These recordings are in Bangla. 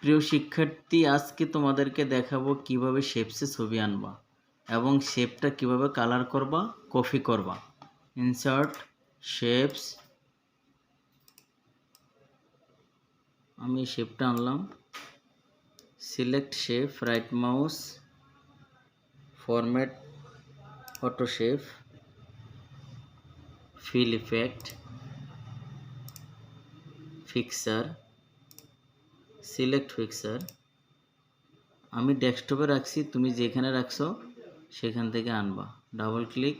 প্রিয় শিক্ষার্থী, আজকে তোমাদেরকে দেখাবো কিভাবে শেপসে ছবি আনবা এবং শেপটা কিভাবে কালার করবা, কপি করবা। ইনসার্ট শেপস, আমি শেপটা আনলাম। Select shape, right mouse, format auto shape, fill effect, picture, select picture. আমি ডেস্কটপে রাখছি, তুমি যেখানে রাখছো সেখান থেকে আনবা। Double click,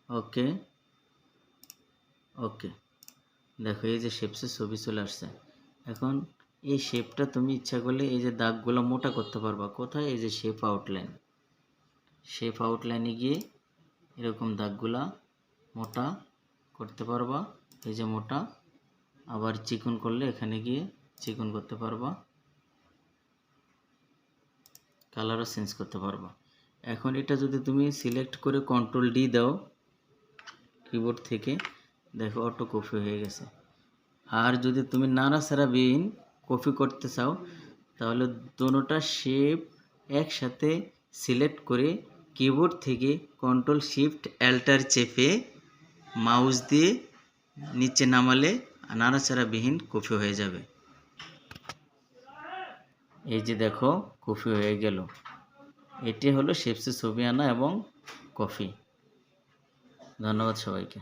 okay okay. দেখো এই যে শেপসে ছবি চলে আসছে। এখন এই শেপটা তুমি ইচ্ছা করলে এই যে দাগগুলো মোটা করতে পারবা। কোথায়? এই যে শেপ আউটলাইন, শেপ আউটলাইনে গিয়ে এরকম দাগগুলা মোটা করতে পারবা। এই যে মোটা, আবার চিকন করলে এখানে গিয়ে চিকন করতে পারবা, কালারও চেঞ্জ করতে পারবা। এখন এটা যদি তুমি সিলেক্ট করে কন্ট্রোল ডি দাও কিবোর্ড থেকে, দেখো অটো কপি হয়ে গেছে। আর যদি তুমি নাড়াচাড়াবিহীন কপি করতে চাও তাহলে দোনোটা শেপ একসাথে সিলেক্ট করে কিবোর্ড থেকে কন্ট্রোল শিফট অ্যাল্টার চেপে মাউস দিয়ে নিচে নামালে নাড়াচাড়াবিহীন কপি হয়ে যাবে। এই যে দেখো কপি হয়ে গেল। এটি হলো শেপসে ছবি আনা এবং কপি। ধন্যবাদ সবাইকে।